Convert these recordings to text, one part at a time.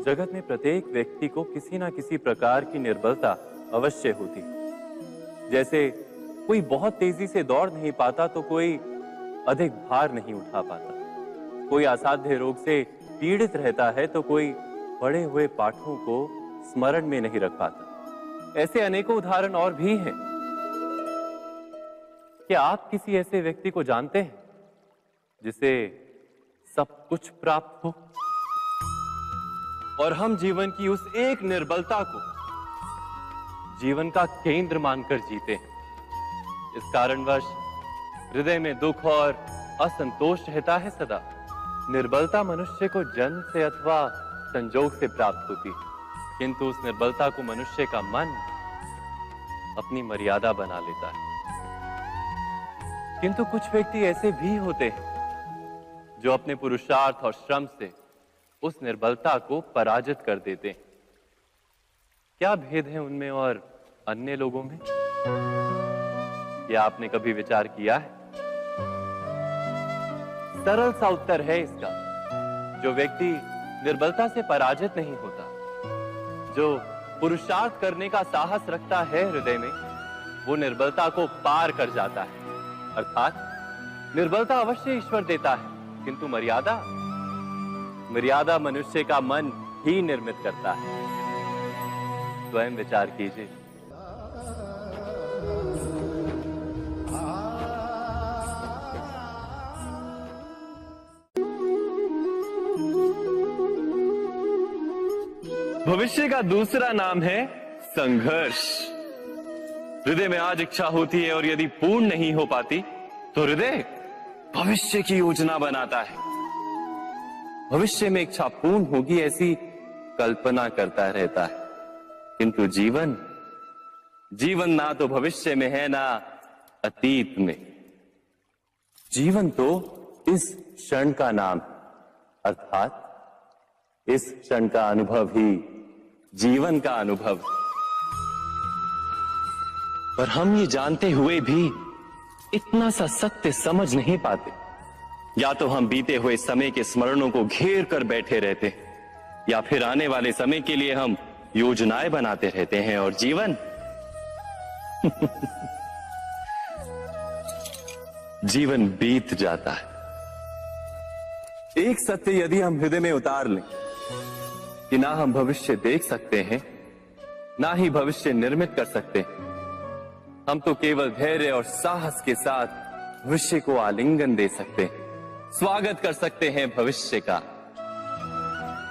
जगत में प्रत्येक व्यक्ति को किसी ना किसी प्रकार की निर्बलता अवश्य होती। जैसे कोई बहुत तेजी से दौड़ नहीं पाता तो कोई अधिक भार नहीं उठा पाता, कोई असाध्य रोग से पीड़ित रहता है तो कोई पढ़े हुए पाठों को स्मरण में नहीं रख पाता। ऐसे अनेकों उदाहरण और भी हैं। क्या आप किसी ऐसे व्यक्ति को जानते हैं जिसे सब कुछ प्राप्त हो और हम जीवन की उस एक निर्बलता को जीवन का केंद्र मानकर जीते हैं? इस कारणवश हृदय में दुख और असंतोष रहता है सदा। निर्बलता मनुष्य को जन्म से अथवा संजोग से प्राप्त होती है, किंतु उस निर्बलता को मनुष्य का मन अपनी मर्यादा बना लेता है। किंतु कुछ व्यक्ति ऐसे भी होते हैं जो अपने पुरुषार्थ और श्रम से उस निर्बलता को पराजित कर देते हैं। क्या भेद है उनमें और अन्य लोगों में? क्या आपने कभी विचार किया है? सरल सा उत्तर है इसका। जो व्यक्ति निर्बलता से पराजित नहीं होता, जो पुरुषार्थ करने का साहस रखता है हृदय में, वो निर्बलता को पार कर जाता है। अर्थात निर्बलता अवश्य ईश्वर देता है, किंतु मर्यादा मनुष्य का मन ही निर्मित करता है। स्वयं विचार कीजिए। भविष्य का दूसरा नाम है संघर्ष। हृदय में आज इच्छा होती है और यदि पूर्ण नहीं हो पाती तो हृदय भविष्य की योजना बनाता है। भविष्य में इच्छा पूर्ण होगी ऐसी कल्पना करता रहता है, किंतु जीवन ना तो भविष्य में है ना अतीत में। जीवन तो इस क्षण का नाम, अर्थात इस क्षण का अनुभव ही जीवन का अनुभव। पर हम ये जानते हुए भी इतना सा सत्य समझ नहीं पाते। या तो हम बीते हुए समय के स्मरणों को घेर कर बैठे रहते हैं, या फिर आने वाले समय के लिए हम योजनाएं बनाते रहते हैं और जीवन जीवन बीत जाता है। एक सत्य यदि हम हृदय में उतार लें कि ना हम भविष्य देख सकते हैं, ना ही भविष्य निर्मित कर सकते हैं, हम तो केवल धैर्य और साहस के साथ भविष्य को आलिंगन दे सकते हैं, स्वागत कर सकते हैं भविष्य का।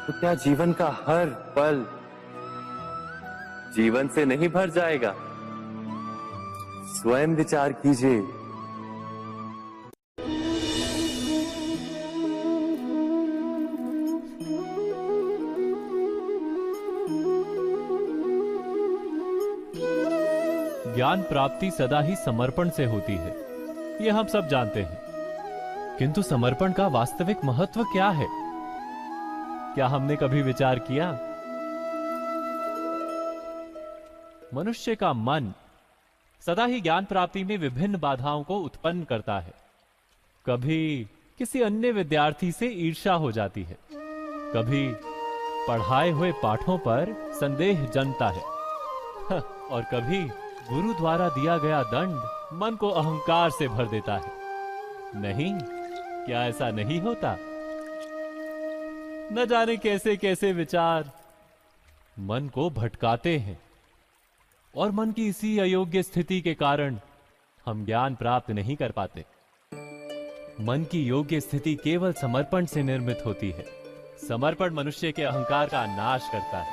तो क्या जीवन का हर पल जीवन से नहीं भर जाएगा? स्वयं विचार कीजिए। ज्ञान प्राप्ति सदा ही समर्पण से होती है, यह हम सब जानते हैं। किंतु समर्पण का वास्तविक महत्व क्या है? क्या हमने कभी विचार किया? मनुष्य का मन सदा ही ज्ञान प्राप्ति में विभिन्न बाधाओं को उत्पन्न करता है। कभी किसी अन्य विद्यार्थी से ईर्ष्या हो जाती है, कभी पढ़ाए हुए पाठों पर संदेह जन्मता है, और कभी गुरु द्वारा दिया गया दंड मन को अहंकार से भर देता है। नहीं, क्या ऐसा नहीं होता? न जाने कैसे कैसे विचार मन को भटकाते हैं, और मन की इसी अयोग्य स्थिति के कारण हम ज्ञान प्राप्त नहीं कर पाते। मन की योग्य स्थिति केवल समर्पण से निर्मित होती है। समर्पण मनुष्य के अहंकार का नाश करता है।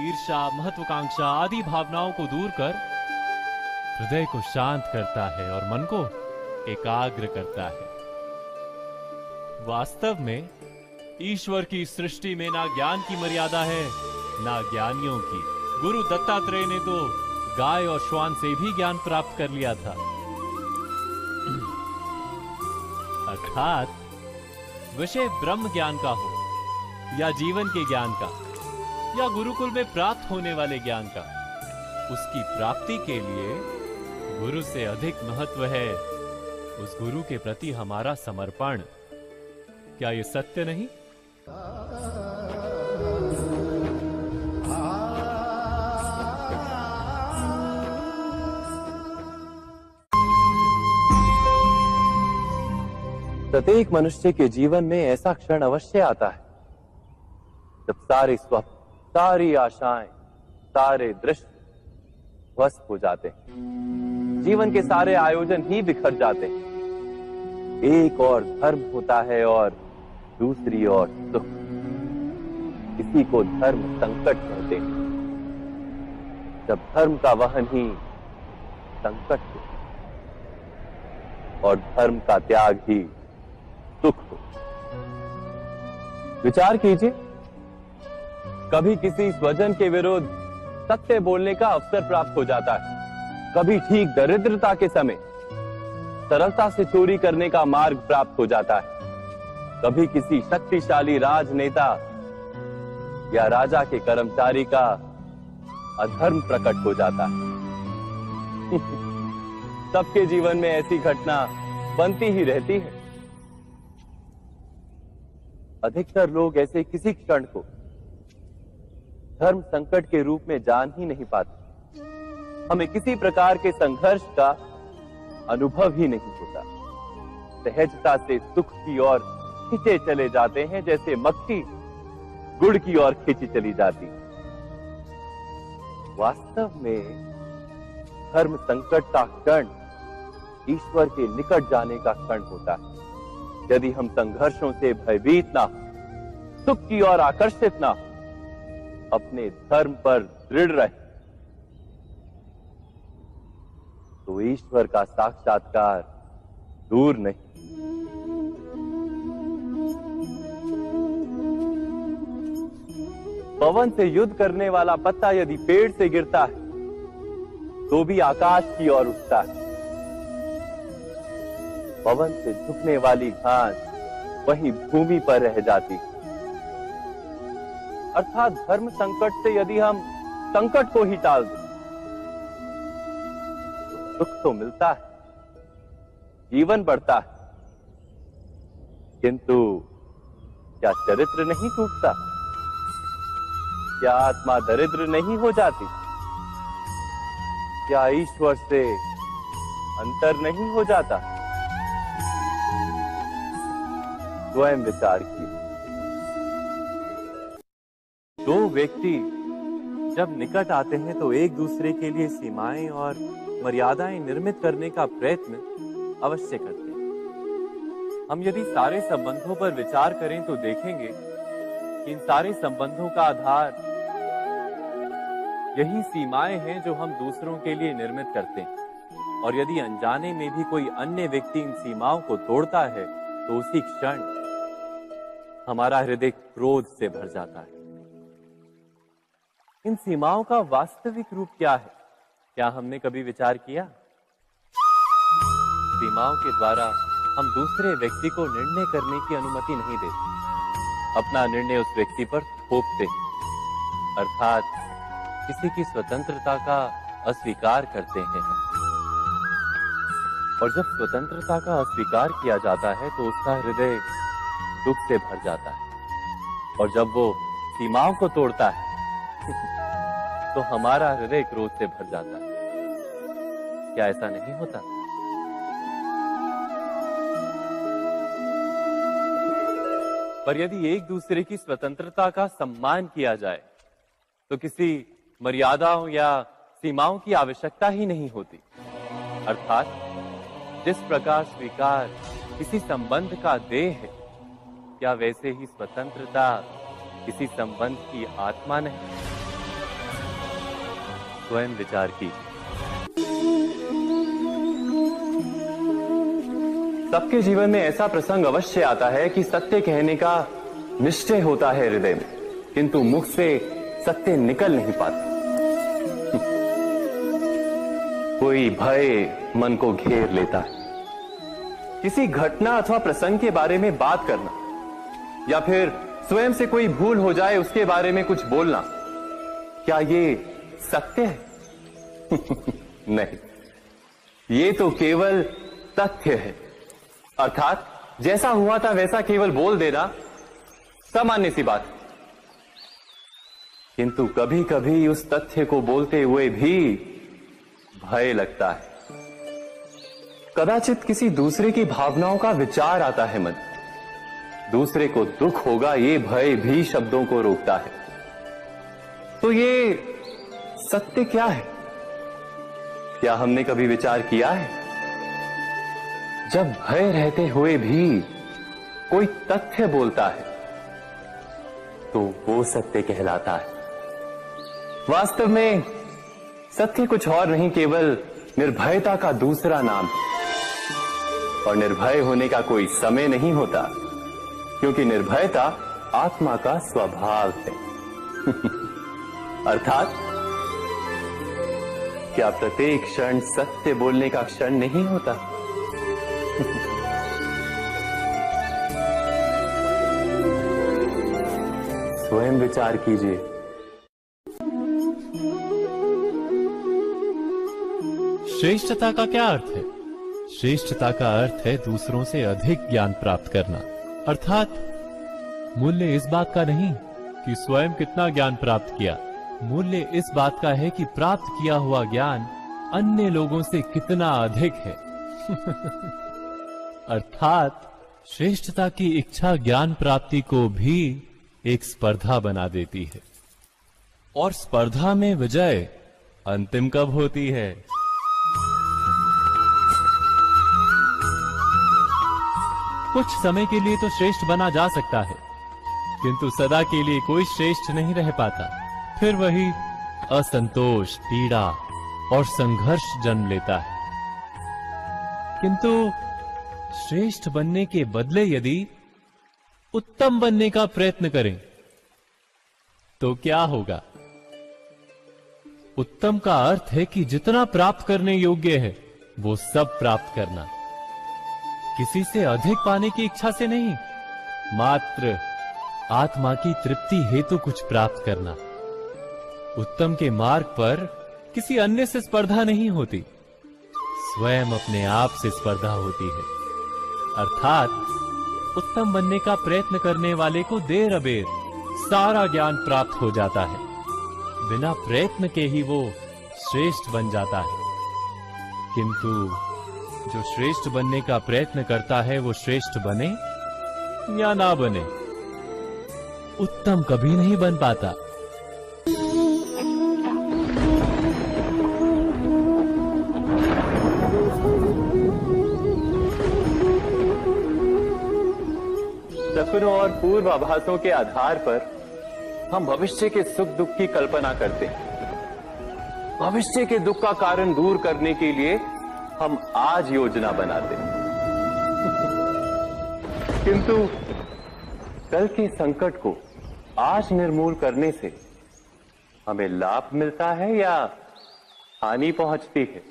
ईर्ष्या, महत्वाकांक्षा आदि भावनाओं को दूर कर हृदय को शांत करता है और मन को एकाग्र करता है। वास्तव में ईश्वर की सृष्टि में ना ज्ञान की मर्यादा है, ना ज्ञानियों की। गुरु दत्तात्रेय ने तो गाय और श्वान से भी ज्ञान प्राप्त कर लिया था। अर्थात विषय ब्रह्म ज्ञान का हो, या जीवन के ज्ञान का, या गुरुकुल में प्राप्त होने वाले ज्ञान का, उसकी प्राप्ति के लिए गुरु से अधिक महत्व है उस गुरु के प्रति हमारा समर्पण। क्या यह सत्य नहीं? प्रत्येक मनुष्य के जीवन में ऐसा क्षण अवश्य आता है जब सारे स्वप्न, सारी आशाएं, सारे दृश्य ध्वस्त हो जाते हैं। जीवन के सारे आयोजन ही बिखर जाते हैं। एक और धर्म होता है और दूसरी ओर सुख। इसी को धर्म संकट कहते हैं। जब धर्म का वहन ही संकट हो और धर्म का त्याग ही सुख हो। विचार कीजिए, कभी किसी स्वजन के विरुद्ध सत्य बोलने का अवसर प्राप्त हो जाता है, कभी ठीक दरिद्रता के समय सरलता से चोरी करने का मार्ग प्राप्त हो जाता है, कभी किसी शक्तिशाली राजनेता या राजा के कर्मचारी का अधर्म प्रकट हो जाता है। सबके जीवन में ऐसी घटना बनती ही रहती है। अधिकतर लोग ऐसे किसी क्षण को धर्म संकट के रूप में जान ही नहीं पाते। हमें किसी प्रकार के संघर्ष का अनुभव ही नहीं होता। सहजता से सुख की ओर खींचे चले जाते हैं, जैसे मक्खी गुड़ की ओर खींची चली जाती। वास्तव में धर्म संकट का क्षण ईश्वर के निकट जाने का क्षण होता है। यदि हम संघर्षों से भयभीत ना हो, सुख की ओर आकर्षित ना हो, अपने धर्म पर दृढ़ रहे, तो ईश्वर का साक्षात्कार दूर नहीं। पवन से युद्ध करने वाला पत्ता यदि पेड़ से गिरता है तो भी आकाश की ओर उठता है। पवन से झुकने वाली घास वहीं भूमि पर रह जाती। अर्थात धर्म संकट से यदि हम संकट को ही टाल दें तो सुख तो मिलता है, जीवन बढ़ता है, किंतु क्या चरित्र नहीं टूटता? क्या आत्मा दरिद्र नहीं हो जाती? क्या ईश्वर से अंतर नहीं हो जाता? स्वयं विचार कीजिए। दो व्यक्ति जब निकट आते हैं तो एक दूसरे के लिए सीमाएं और मर्यादाएं निर्मित करने का प्रयत्न अवश्य करते हैं। हम यदि सारे संबंधों पर विचार करें तो देखेंगे कि इन सारे संबंधों का आधार यही सीमाएं हैं जो हम दूसरों के लिए निर्मित करते हैं। और यदि अनजाने में भी कोई अन्य व्यक्ति इन सीमाओं को तोड़ता है तो उसी क्षण हमारा हृदय क्रोध से भर जाता है। इन सीमाओं का वास्तविक रूप क्या है? क्या हमने कभी विचार किया? सीमाओं के द्वारा हम दूसरे व्यक्ति को निर्णय करने की अनुमति नहीं देते। अपना निर्णय उस व्यक्ति पर थोपते हैं, अर्थात किसी की स्वतंत्रता का अस्वीकार करते हैं हम। और जब स्वतंत्रता का अस्वीकार किया जाता है तो उसका हृदय दुख से भर जाता है। और जब वो सीमाओं को तोड़ता है तो हमारा हृदय क्रोध से भर जाता है। क्या ऐसा नहीं होता? पर यदि एक दूसरे की स्वतंत्रता का सम्मान किया जाए तो किसी मर्यादाओं या सीमाओं की आवश्यकता ही नहीं होती। अर्थात जिस प्रकार स्वीकार किसी संबंध का देह है, क्या वैसे ही स्वतंत्रता किसी संबंध की आत्मा नहीं? स्वयं विचार कीजिए। सबके जीवन में ऐसा प्रसंग अवश्य आता है कि सत्य कहने का निश्चय होता है हृदय में, किंतु मुख से सत्य निकल नहीं पाता। कोई भय मन को घेर लेता है। किसी घटना अथवा प्रसंग के बारे में बात करना या फिर स्वयं से कोई भूल हो जाए उसके बारे में कुछ बोलना, क्या ये सत्य है? नहीं, ये तो केवल तथ्य है। अर्थात जैसा हुआ था वैसा केवल बोल देना सामान्य सी बात। किंतु कभी कभी उस तथ्य को बोलते हुए भी भय लगता है। कदाचित किसी दूसरे की भावनाओं का विचार आता है मन। दूसरे को दुख होगा ये भय भी शब्दों को रोकता है। तो ये सत्य क्या है? क्या हमने कभी विचार किया है? जब भय रहते हुए भी कोई तथ्य बोलता है तो वो सत्य कहलाता है। वास्तव में सत्य कुछ और नहीं, केवल निर्भयता का दूसरा नाम है। और निर्भय होने का कोई समय नहीं होता, क्योंकि निर्भयता आत्मा का स्वभाव है। अर्थात क्या प्रत्येक क्षण सत्य बोलने का क्षण नहीं होता? स्वयं विचार कीजिए। श्रेष्ठता का क्या अर्थ है? श्रेष्ठता का अर्थ है दूसरों से अधिक ज्ञान प्राप्त करना। अर्थात मूल्य इस बात का नहीं कि स्वयं कितना ज्ञान प्राप्त किया, मूल्य इस बात का है कि प्राप्त किया हुआ ज्ञान अन्य लोगों से कितना अधिक है। अर्थात श्रेष्ठता की इच्छा ज्ञान प्राप्ति को भी एक स्पर्धा बना देती है। और स्पर्धा में विजय अंतिम कब होती है? कुछ समय के लिए तो श्रेष्ठ बना जा सकता है, किंतु सदा के लिए कोई श्रेष्ठ नहीं रह पाता। फिर वही असंतोष, पीड़ा और संघर्ष जन्म लेता है। किंतु श्रेष्ठ बनने के बदले यदि उत्तम बनने का प्रयत्न करें तो क्या होगा? उत्तम का अर्थ है कि जितना प्राप्त करने योग्य है वो सब प्राप्त करना, किसी से अधिक पाने की इच्छा से नहीं, मात्र आत्मा की तृप्ति हेतु कुछ प्राप्त करना। उत्तम के मार्ग पर किसी अन्य से स्पर्धा नहीं होती, स्वयं अपने आप से स्पर्धा होती है। अर्थात उत्तम बनने का प्रयत्न करने वाले को देर अबेर सारा ज्ञान प्राप्त हो जाता है। बिना प्रयत्न के ही वो श्रेष्ठ बन जाता है। किंतु जो श्रेष्ठ बनने का प्रयत्न करता है वो श्रेष्ठ बने या ना बने, उत्तम कभी नहीं बन पाता। सपनों और पूर्वाभासों के आधार पर हम भविष्य के सुख दुख की कल्पना करते हैं। भविष्य के दुख का कारण दूर करने के लिए हम आज योजना बनाते हैं। किंतु कल के संकट को आज निर्मूल करने से हमें लाभ मिलता है या हानि पहुंचती है?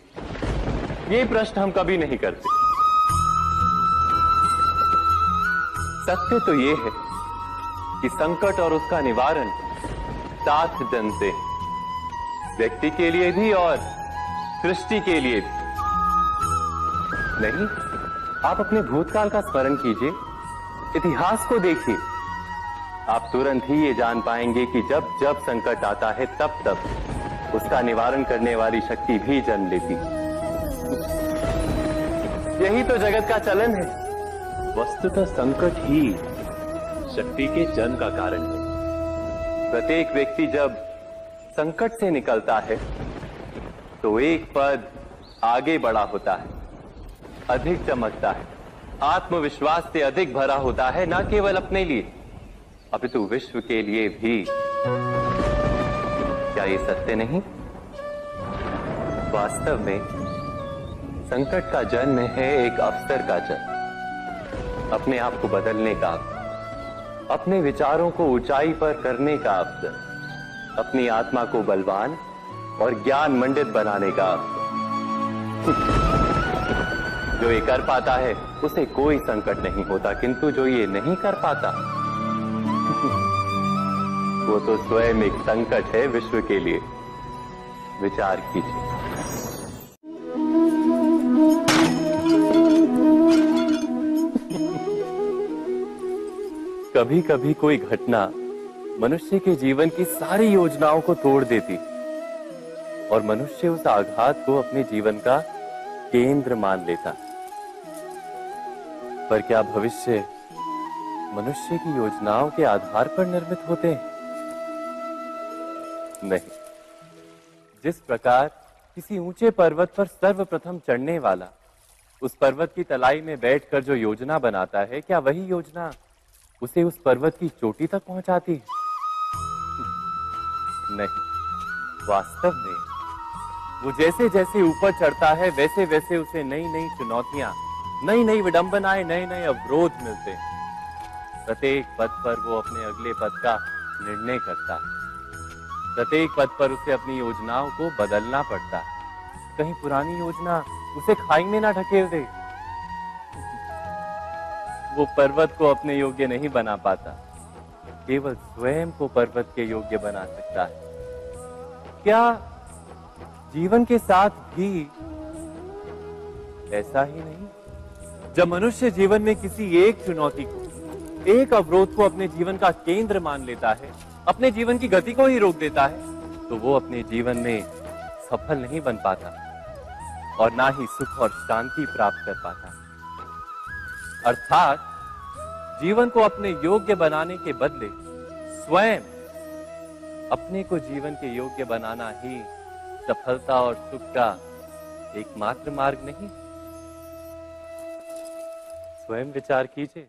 ये प्रश्न हम कभी नहीं करते। सत्य तो ये है कि संकट और उसका निवारण सात जन से, व्यक्ति के लिए भी और सृष्टि के लिए भी। नहीं, आप अपने भूतकाल का स्मरण कीजिए, इतिहास को देखिए। आप तुरंत ही ये जान पाएंगे कि जब जब संकट आता है तब तब उसका निवारण करने वाली शक्ति भी जन्म लेती है। यही तो जगत का चलन है। वस्तुतः संकट ही शक्ति के जन्म का कारण है। प्रत्येक व्यक्ति जब संकट से निकलता है तो एक पद आगे बढ़ा होता है, अधिक चमकता है, आत्मविश्वास से अधिक भरा होता है, न केवल अपने लिए अपितु विश्व के लिए भी। क्या ये सत्य नहीं? वास्तव में संकट का जन्म है एक अवसर का जन्म, अपने आप को बदलने का, अपने विचारों को ऊंचाई पर करने का अवसर, अपनी आत्मा को बलवान और ज्ञान मंडित बनाने का अवसर। जो ये कर पाता है उसे कोई संकट नहीं होता, किंतु जो ये नहीं कर पाता वो तो स्वयं एक संकट है विश्व के लिए। विचार कीजिए। कभी कभी कोई घटना मनुष्य के जीवन की सारी योजनाओं को तोड़ देती और मनुष्य उस आघात को अपने जीवन का केंद्र मान लेता। पर क्या भविष्य मनुष्य की योजनाओं के आधार पर निर्मित होते हैं? नहीं। जिस प्रकार किसी ऊंचे पर्वत पर सर्वप्रथम चढ़ने वाला उस पर्वत की तलाई में बैठकर जो योजना बनाता है, क्या वही योजना उसे उस पर्वत की चोटी तक पहुंचाती है? नहीं। वास्तव में वो जैसे जैसे ऊपर चढ़ता है वैसे वैसे उसे नई नई चुनौतियां, नई नई विडंबनाएं, नए नए अवरोध मिलते हैं। प्रत्येक पद पर वो अपने अगले पद का निर्णय करता है। प्रत्येक पद पर उसे अपनी योजनाओं को बदलना पड़ता है। कहीं पुरानी योजना उसे खाई में ना ढकेल दे। वो पर्वत को अपने योग्य नहीं बना पाता, केवल स्वयं को पर्वत के योग्य बना सकता है। क्या जीवन के साथ भी ऐसा ही नहीं? जब मनुष्य जीवन में किसी एक चुनौती को, एक अवरोध को अपने जीवन का केंद्र मान लेता है, अपने जीवन की गति को ही रोक देता है, तो वो अपने जीवन में सफल नहीं बन पाता और ना ही सुख और शांति प्राप्त कर पाता। अर्थात जीवन को अपने योग्य बनाने के बदले स्वयं अपने को जीवन के योग्य बनाना ही सफलता और सुख का एकमात्र मार्ग नहीं। स्वयं विचार कीजिए।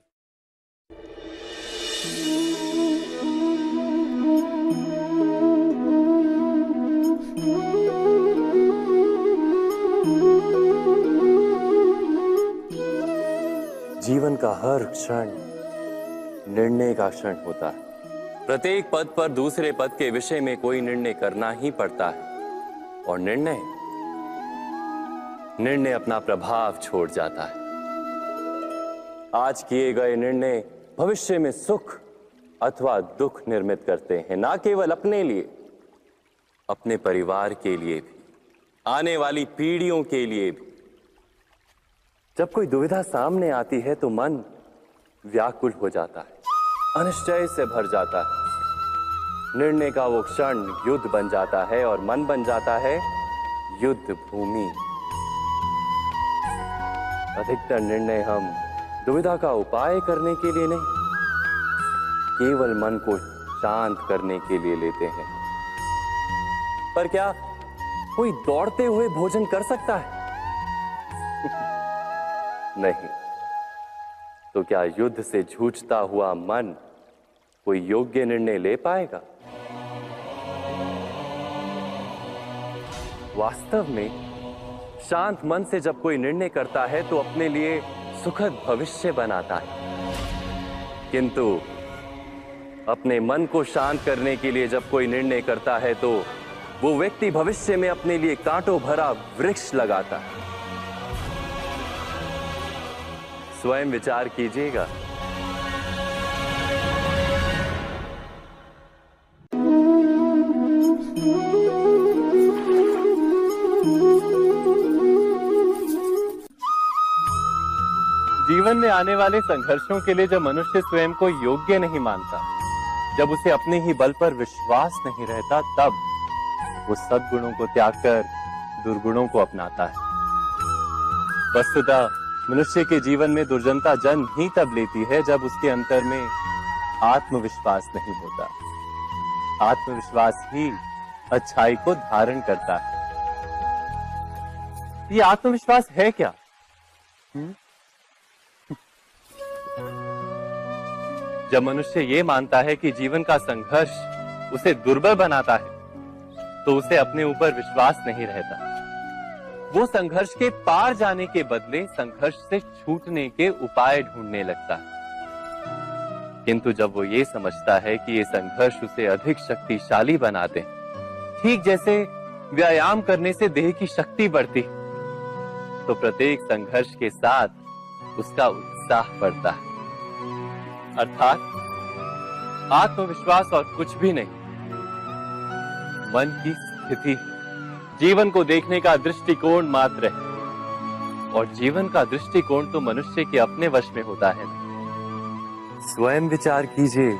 जीवन का हर क्षण निर्णय का क्षण होता है। प्रत्येक पद पर दूसरे पद के विषय में कोई निर्णय करना ही पड़ता है और निर्णय अपना प्रभाव छोड़ जाता है। आज किए गए निर्णय भविष्य में सुख अथवा दुख निर्मित करते हैं, ना केवल अपने लिए, अपने परिवार के लिए भी, आने वाली पीढ़ियों के लिए भी। जब कोई दुविधा सामने आती है तो मन व्याकुल हो जाता है, अनिश्चय से भर जाता है। निर्णय का वो क्षण युद्ध बन जाता है और मन बन जाता है युद्ध भूमि। अधिकतर निर्णय हम दुविधा का उपाय करने के लिए नहीं, केवल मन को शांत करने के लिए लेते हैं। पर क्या कोई दौड़ते हुए भोजन कर सकता है? नहीं। तो क्या युद्ध से जूझता हुआ मन कोई योग्य निर्णय ले पाएगा? वास्तव में शांत मन से जब कोई निर्णय करता है तो अपने लिए सुखद भविष्य बनाता है, किंतु अपने मन को शांत करने के लिए जब कोई निर्णय करता है तो वो व्यक्ति भविष्य में अपने लिए कांटों भरा वृक्ष लगाता है। स्वयं विचार कीजिएगा। जीवन में आने वाले संघर्षों के लिए जब मनुष्य स्वयं को योग्य नहीं मानता, जब उसे अपने ही बल पर विश्वास नहीं रहता, तब वो सद्गुणों को त्याग कर दुर्गुणों को अपनाता है। वस्तुतः मनुष्य के जीवन में दुर्जनता जन्म ही तब लेती है जब उसके अंतर में आत्मविश्वास नहीं होता। आत्मविश्वास ही अच्छाई को धारण करता है। ये आत्मविश्वास है क्या? जब मनुष्य ये मानता है कि जीवन का संघर्ष उसे दुर्बल बनाता है, तो उसे अपने ऊपर विश्वास नहीं रहता। वो संघर्ष के पार जाने के बदले संघर्ष से छूटने के उपाय ढूंढने लगता है। किंतु जब वो ये समझता है कि ये संघर्ष उसे अधिक शक्तिशाली बनाते हैं, ठीक जैसे व्यायाम करने से देह की शक्ति बढ़ती, तो प्रत्येक संघर्ष के साथ उसका उत्साह बढ़ता है। अर्थात आत्मविश्वास और कुछ भी नहीं, मन की स्थिति, जीवन को देखने का दृष्टिकोण मात्र है। और जीवन का दृष्टिकोण तो मनुष्य के अपने वश में होता है। स्वयं विचार कीजिए।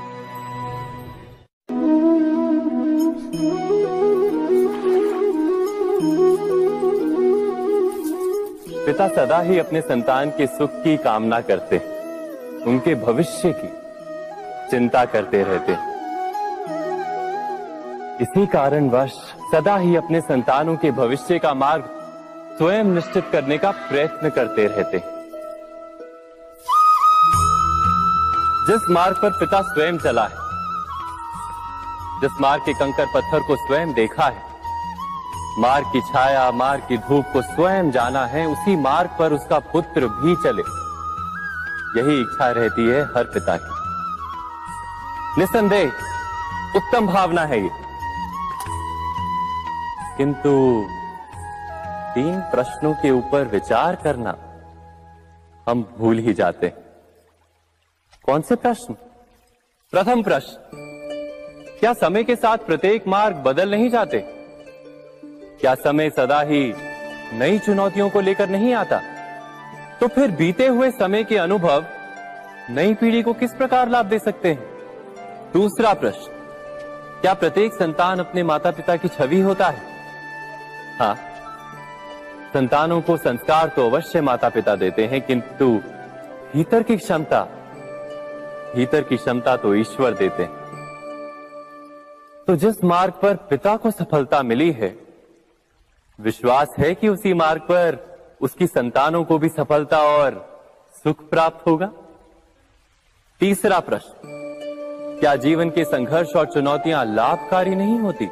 पिता सदा ही अपने संतान के सुख की कामना करते हैं, उनके भविष्य की चिंता करते रहते हैं। इसी कारणवश सदा ही अपने संतानों के भविष्य का मार्ग स्वयं निश्चित करने का प्रयत्न करते रहते हैं। जिस मार्ग पर पिता स्वयं चला है, जिस मार्ग के कंकर पत्थर को स्वयं देखा है, मार्ग की छाया, मार्ग की धूप को स्वयं जाना है, उसी मार्ग पर उसका पुत्र भी चले, यही इच्छा रहती है हर पिता की। निस्संदेह उत्तम भावना है ये, किंतु 3 प्रश्नों के ऊपर विचार करना हम भूल ही जाते हैं। कौन से प्रश्न? प्रथम प्रश्न, क्या समय के साथ प्रत्येक मार्ग बदल नहीं जाते? क्या समय सदा ही नई चुनौतियों को लेकर नहीं आता? तो फिर बीते हुए समय के अनुभव नई पीढ़ी को किस प्रकार लाभ दे सकते हैं? दूसरा प्रश्न, क्या प्रत्येक संतान अपने माता पिता की छवि होता है? हाँ, संतानों को संस्कार तो अवश्य माता पिता देते हैं, किंतु भीतर की क्षमता तो ईश्वर देते हैं। तो जिस मार्ग पर पिता को सफलता मिली है, विश्वास है कि उसी मार्ग पर उसकी संतानों को भी सफलता और सुख प्राप्त होगा। तीसरा प्रश्न, क्या जीवन के संघर्ष और चुनौतियां लाभकारी नहीं होती?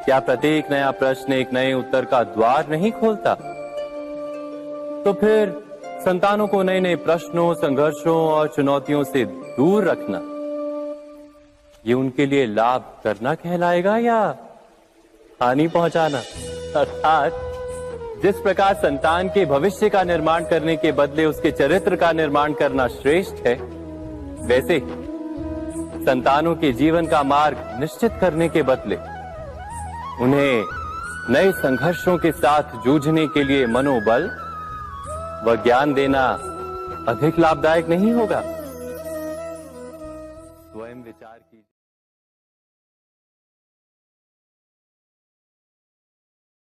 क्या प्रत्येक नया प्रश्न एक नए उत्तर का द्वार नहीं खोलता? तो फिर संतानों को नए नए प्रश्नों, संघर्षों और चुनौतियों से दूर रखना, ये उनके लिए लाभ करना कहलाएगा या हानि पहुंचाना? अर्थात जिस प्रकार संतान के भविष्य का निर्माण करने के बदले उसके चरित्र का निर्माण करना श्रेष्ठ है, वैसे ही संतानों के जीवन का मार्ग निश्चित करने के बदले उन्हें नए संघर्षों के साथ जूझने के लिए मनोबल व ज्ञान देना अधिक लाभदायक नहीं होगा? स्वयं विचार कीजिए।